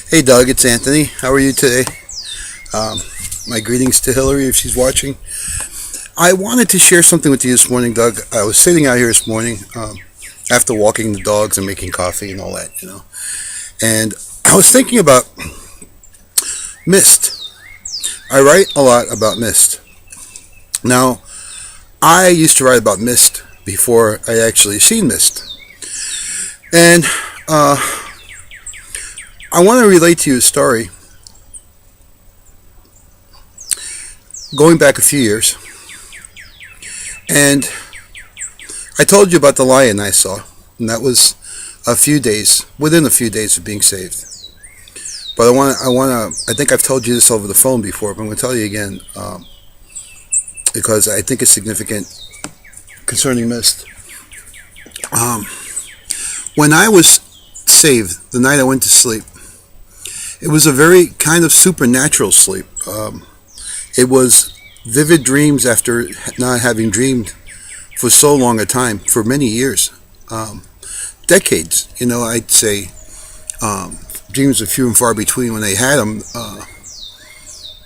Hey Doug, it's Anthony. How are you today? Um, my greetings to Hillary if she's watching. I wanted to share something with you this morning, Doug. I was sitting out here this morning after walking the dogs and making coffee and all that. And I was thinking about mist. I write a lot about mist. Now, I used to write about mist before I actually seen mist. And I want to relate to you a story going back a few years. And I told you about the lion I saw, and that was within a few days of being saved. But I think I've told you this over the phone before, but I'm going to tell you again because I think it's significant concerning mist. When I was saved, the night I went to sleep, it was a very kind of supernatural sleep. It was vivid dreams after not having dreamed for so long a time, for many years, decades. I'd say dreams are few and far between. When they had them,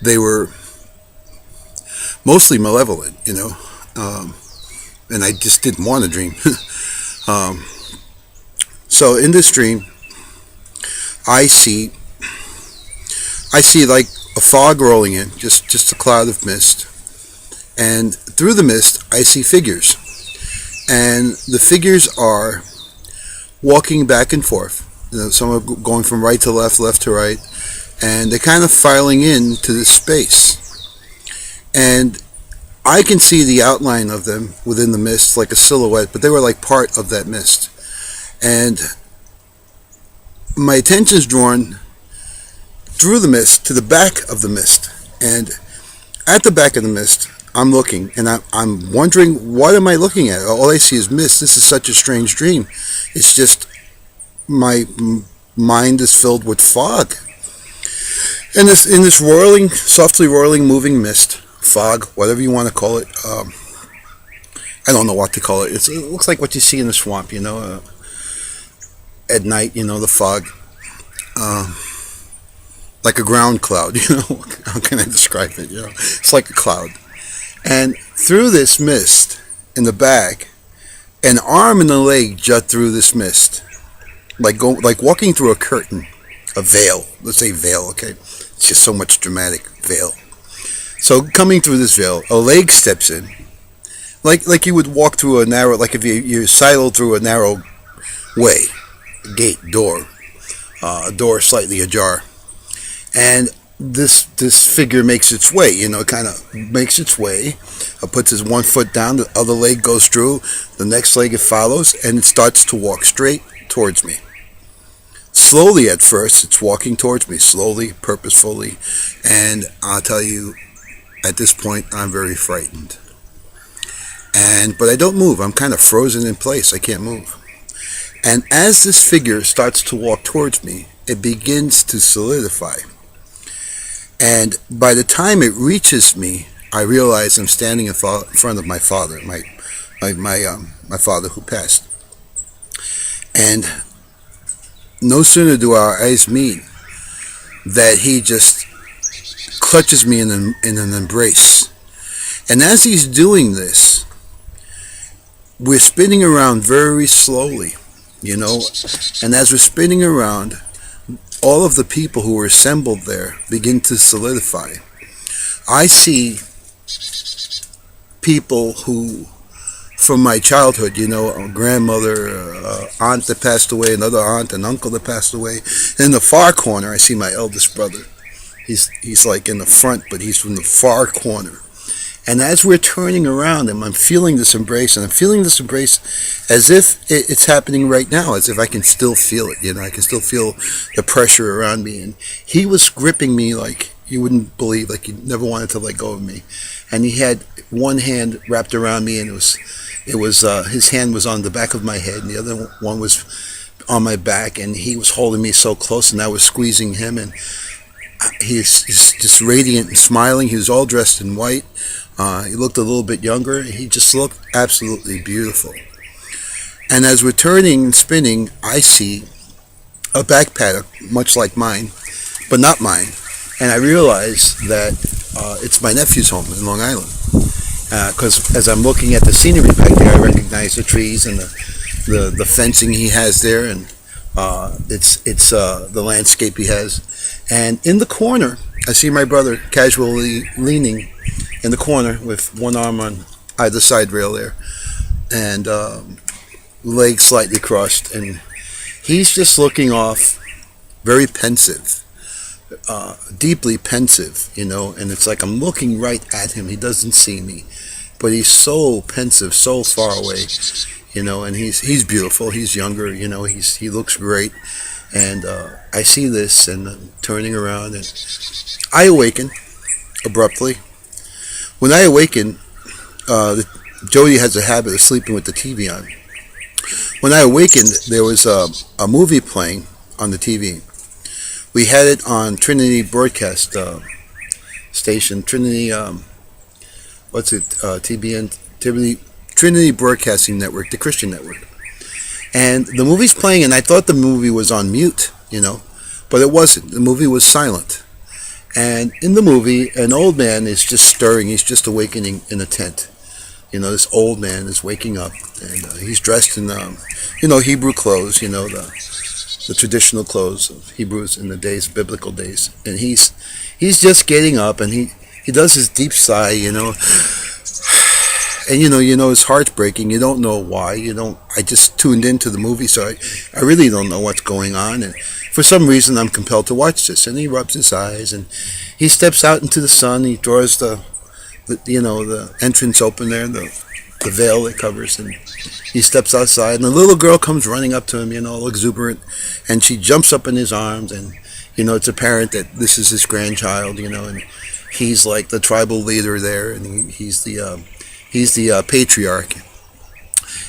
they were mostly malevolent, and I just didn't want to dream. So in this dream, I see like a fog rolling in, just a cloud of mist. And through the mist, I see figures. And the figures are walking back and forth. Some are going from right to left, left to right. And they're kind of filing into this space. And I can see the outline of them within the mist, like a silhouette, but they were like part of that mist. And my attention's drawn through the mist to the back of the mist, and at the back of the mist I'm looking, and I'm wondering, what am I looking at? All I see is mist. This is such a strange dream. It's just my mind is filled with fog, and in this roiling, softly roiling, moving mist, fog, whatever you want to call it. I don't know what to call it. It looks like what you see in the swamp, at night, the fog. Like a ground cloud, How can I describe it? It's like a cloud. And through this mist, in the back, an arm and a leg jut through this mist, like walking through a curtain, a veil. Let's say veil, okay? It's just so much dramatic, veil. So coming through this veil, a leg steps in, like you would walk through a narrow, like if you sidled through a narrow way, gate, door, a door slightly ajar. And this figure makes its way, kind of makes its way, puts his one foot down, the other leg goes through, the next leg it follows, and it starts to walk straight towards me. Slowly at first, it's walking towards me, slowly, purposefully, and I'll tell you, at this point, I'm very frightened. But I don't move, I'm kind of frozen in place, I can't move. And as this figure starts to walk towards me, it begins to solidify. And by the time it reaches me, I realize I'm standing in front of my father, my father who passed. And no sooner do our eyes meet that he just clutches me in an embrace. And as he's doing this, we're spinning around very slowly, And as we're spinning around, all of the people who were assembled there begin to solidify. I see people who, from my childhood, a grandmother, aunt that passed away, another aunt, an uncle that passed away. And in the far corner, I see my eldest brother. He's like in the front, but he's from the far corner. And as we're turning around him, I'm feeling this embrace, and I'm feeling this embrace as if it's happening right now, as if I can still feel it, I can still feel the pressure around me. And he was gripping me like you wouldn't believe, like he never wanted to let go of me. And he had one hand wrapped around me, and it was his hand was on the back of my head, and the other one was on my back, and he was holding me so close, and I was squeezing him, and he's just radiant and smiling. He was all dressed in white. He looked a little bit younger. He just looked absolutely beautiful. And as we're turning and spinning, I see a backpack, much like mine, but not mine. And I realize that it's my nephew's home in Long Island. Because as I'm looking at the scenery back there, I recognize the trees and the fencing he has there, and it's the landscape he has. And in the corner, I see my brother casually leaning in the corner with one arm on either side rail there, and legs slightly crossed, and he's just looking off, very pensive, deeply pensive, and it's like I'm looking right at him. He doesn't see me, but he's so pensive, so far away, and he's beautiful. He's younger, he looks great, and I see this, and I'm turning around, and I awaken abruptly. When I awaken, Jody has a habit of sleeping with the TV on. When I awakened, there was a movie playing on the TV. We had it on Trinity Broadcast Station, Trinity, TBN, Trinity Broadcasting Network, the Christian network. And the movie's playing, and I thought the movie was on mute, but it wasn't. The movie was silent. And in the movie, an old man is just stirring. He's just awakening in a tent. This old man is waking up, and he's dressed in, Hebrew clothes, the traditional clothes of Hebrews in the days, biblical days. And he's just getting up, and he does his deep sigh, and his heart's breaking. You don't know why. I just tuned into the movie, so I really don't know what's going on. And for some reason, I'm compelled to watch this. And he rubs his eyes, and he steps out into the sun. He draws the entrance open there, the veil that covers, and he steps outside. And the little girl comes running up to him, all exuberant, and she jumps up in his arms. And it's apparent that this is his grandchild, and he's like the tribal leader there, and he's the patriarch.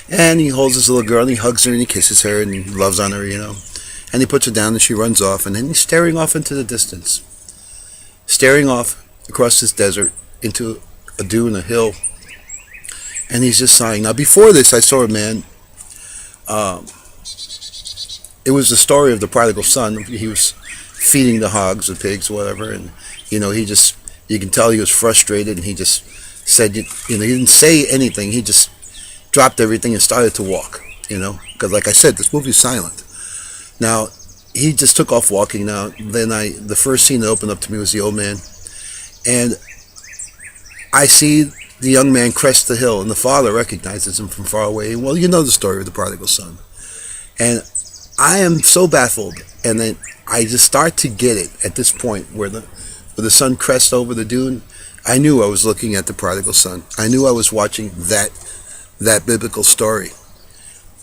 And he holds this little girl, and he hugs her, and he kisses her, and he loves on her, and he puts her down, and she runs off, and then he's staring off into the distance, staring off across this desert into a dune, a hill, and he's just sighing. Now, before this, I saw a man. It was the story of the prodigal son. He was feeding the hogs, the pigs, whatever, and you can tell he was frustrated, and he just said, he didn't say anything. He just dropped everything and started to walk, because like I said, this movie's silent. Now, he just took off walking. Now, then the first scene that opened up to me was the old man, and I see the young man crest the hill, and the father recognizes him from far away. Well, you know the story of the prodigal son. And I am so baffled, and then I just start to get it at this point where the son crests over the dune. I knew I was looking at the prodigal son. I knew I was watching that biblical story.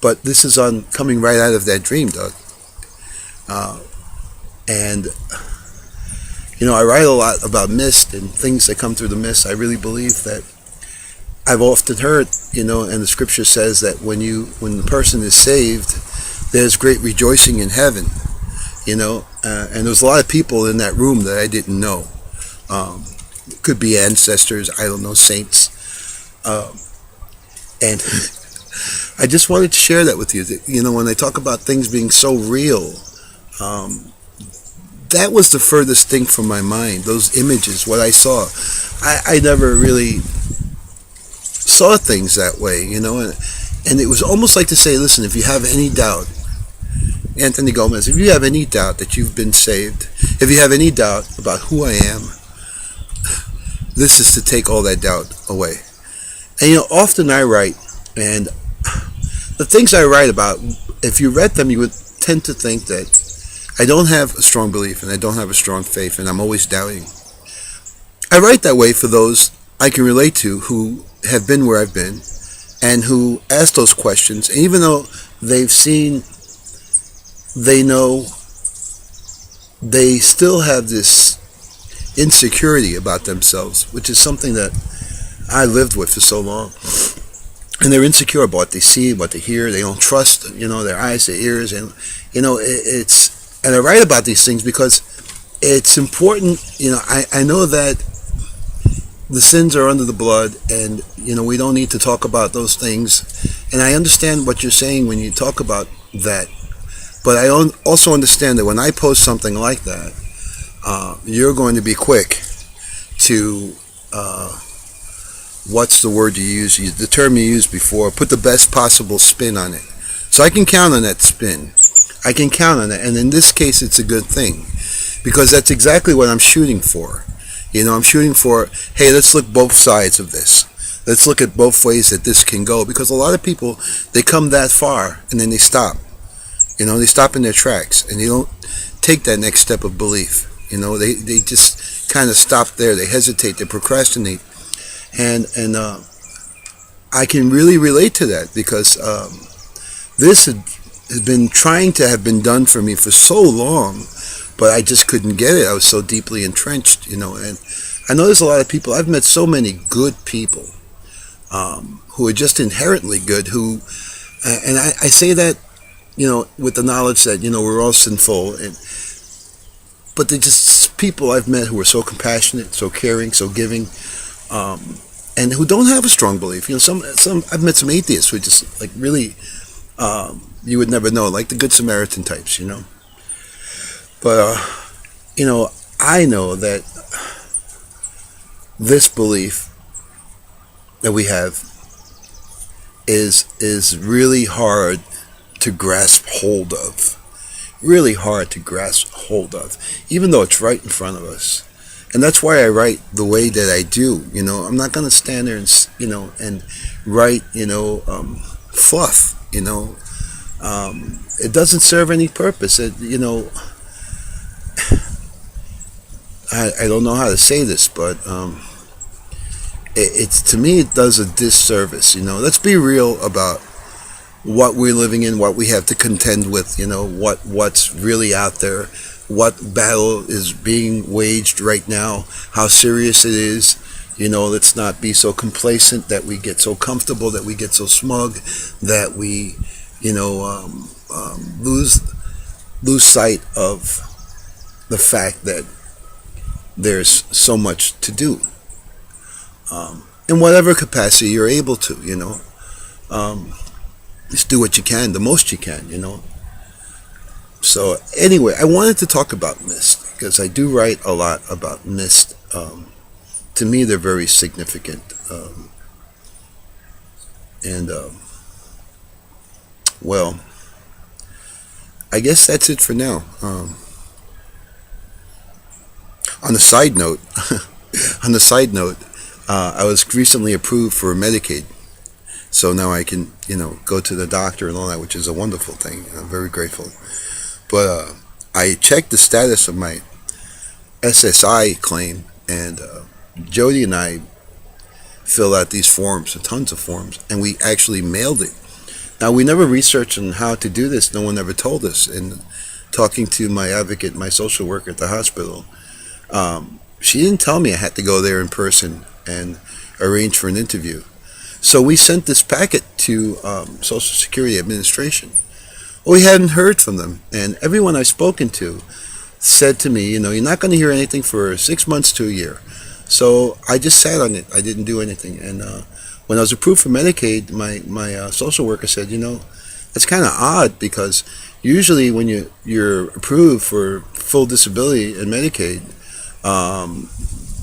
But this is coming right out of that dream, Doug. And I write a lot about mist and things that come through the mist. I really believe that I've often heard, and the scripture says that when the person is saved, there's great rejoicing in heaven, and there's a lot of people in that room that I didn't know. Could be ancestors, I don't know, saints. And I just wanted to share that with you. That, when I talk about things being so real, that was the furthest thing from my mind. Those images, what I saw, I never really saw things that way, and it was almost like to say, listen, if you have any doubt, Anthony Gomez, if you have any doubt that you've been saved, if you have any doubt about who I am, this is to take all that doubt away. And often I write, and the things I write about, if you read them, you would tend to think that I don't have a strong belief and I don't have a strong faith, and I'm always doubting. I write that way for those I can relate to who have been where I've been and who ask those questions, and even though they've seen, they know, they still have this insecurity about themselves, which is something that I lived with for so long. And they're insecure about what they see, what they hear. They don't trust, their eyes, their ears, and and I write about these things because it's important. I know that the sins are under the blood, and we don't need to talk about those things. And I understand what you're saying when you talk about that, but I also understand that when I post something like that, you're going to be quick to what's the word you use? The term you used before. Put the best possible spin on it. So I can count on that spin. I can count on it, and in this case, it's a good thing because that's exactly what I'm shooting for. I'm shooting for, hey, let's look both sides of this. Let's look at both ways that this can go because a lot of people, they come that far and then they stop. They stop in their tracks and they don't take that next step of belief. They just kind of stop there. They hesitate. They procrastinate. And I can really relate to that because this has been trying to have been done for me for so long, but I just couldn't get it. I was so deeply entrenched, and I know there's a lot of people. I've met so many good people who are just inherently good. And I say that, with the knowledge that we're all sinful, but they're just people I've met who are so compassionate, so caring, so giving, and who don't have a strong belief. Some I've met some atheists who are just like really. You would never know, like the Good Samaritan types, But, I know that this belief that we have is really hard to grasp hold of. Really hard to grasp hold of, even though it's right in front of us. And that's why I write the way that I do. I'm not going to stand there and write, fluff, it doesn't serve any purpose. I don't know how to say this, but it's to me it does a disservice. Let's be real about what we're living in, what we have to contend with. What's really out there, what battle is being waged right now, how serious it is. Let's not be so complacent that we get so comfortable, that we get so smug, that we lose sight of the fact that there's so much to do in whatever capacity you're able to. Just do what you can, the most you can. So anyway, I wanted to talk about mist because I do write a lot about mist. To me, they're very significant, and well, I guess that's it for now. On the side note, I was recently approved for Medicaid, so now I can, go to the doctor and all that, which is a wonderful thing. I'm very grateful. But I checked the status of my SSI claim, and Jody and I filled out these forms, tons of forms, and we actually mailed it. Now, we never researched on how to do this. No one ever told us. And talking to my advocate, my social worker at the hospital, she didn't tell me I had to go there in person and arrange for an interview. So we sent this packet to Social Security Administration. Well, we hadn't heard from them. And everyone I've spoken to said to me, you're not going to hear anything for 6 months to a year. So I just sat on it. I didn't do anything. And when I was approved for Medicaid, my social worker said, it's kind of odd because usually when you're approved for full disability and Medicaid,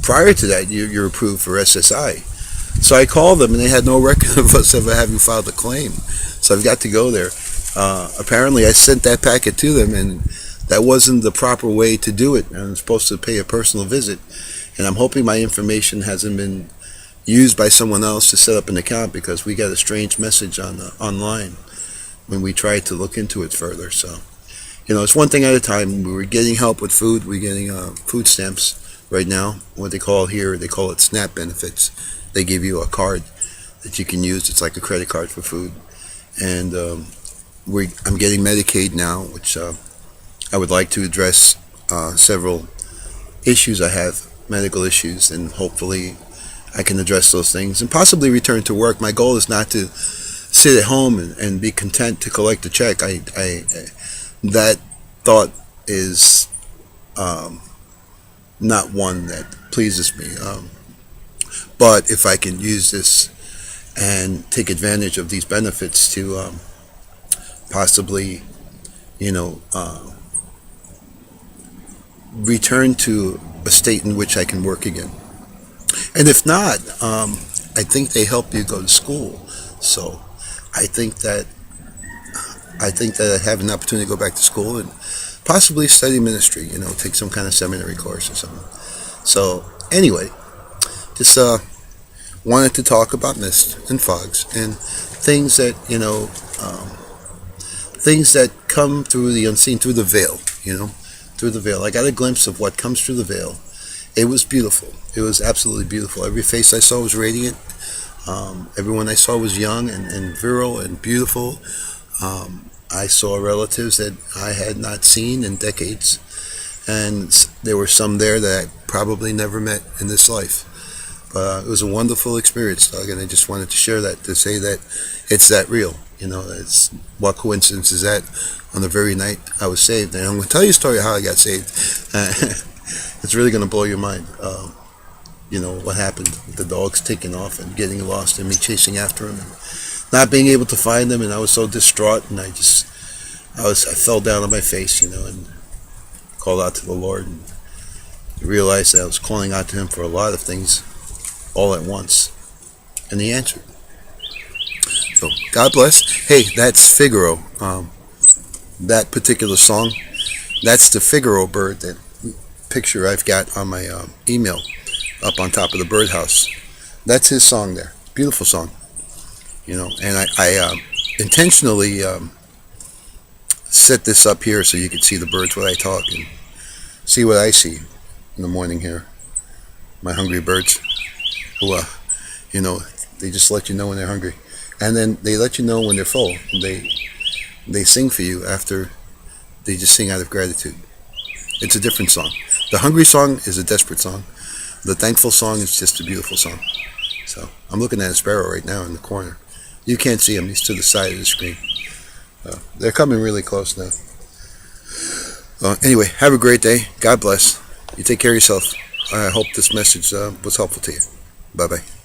prior to that you're approved for SSI. So I called them and they had no record of us ever having filed a claim. So I've got to go there. Apparently I sent that packet to them and that wasn't the proper way to do it. I'm supposed to pay a personal visit. And I'm hoping my information hasn't been used by someone else to set up an account because we got a strange message online when we tried to look into it further. So, it's one thing at a time. We were getting help with food. We're getting food stamps right now. What they call it SNAP benefits. They give you a card that you can use. It's like a credit card for food. And I'm getting Medicaid now, which I would like to address several issues I have, medical issues, and hopefully I can address those things and possibly return to work. My goal is not to sit at home and be content to collect a check. That thought is not one that pleases me. But if I can use this and take advantage of these benefits to possibly, return to a state in which I can work again. And if not, I think they help you go to school. So I think that I have an opportunity to go back to school and possibly study ministry. Take some kind of seminary course or something. So anyway, just wanted to talk about mist and fogs and things that things that come through the unseen, through the veil. Through the veil. I got a glimpse of what comes through the veil. It was beautiful. It was absolutely beautiful. Every face I saw was radiant. Everyone I saw was young and virile and beautiful. I saw relatives that I had not seen in decades, and there were some there that I probably never met in this life. But it was a wonderful experience, Doug, and I just wanted to share that, to say that it's that real. It's what coincidence is that on the very night I was saved. And I'm going to tell you a story of how I got saved. It's really going to blow your mind. What happened with the dogs taking off and getting lost and me chasing after them and not being able to find them. And I was so distraught, and I fell down on my face, and called out to the Lord and realized that I was calling out to Him for a lot of things all at once. And He answered. So God bless. Hey, that's Figaro. That particular song, that's the Figaro bird, that picture I've got on my email up on top of the birdhouse. That's his song there. Beautiful song. And I intentionally set this up here so you can see the birds when I talk and see what I see in the morning here. My hungry birds who, they just let you know when they're hungry. And then they let you know when they're full. They sing for you after they just sing out of gratitude. It's a different song. The hungry song is a desperate song. The thankful song is just a beautiful song. So I'm looking at a sparrow right now in the corner. You can't see him. He's to the side of the screen. They're coming really close now. Anyway, have a great day. God bless. You take care of yourself. I hope this message was helpful to you. Bye-bye.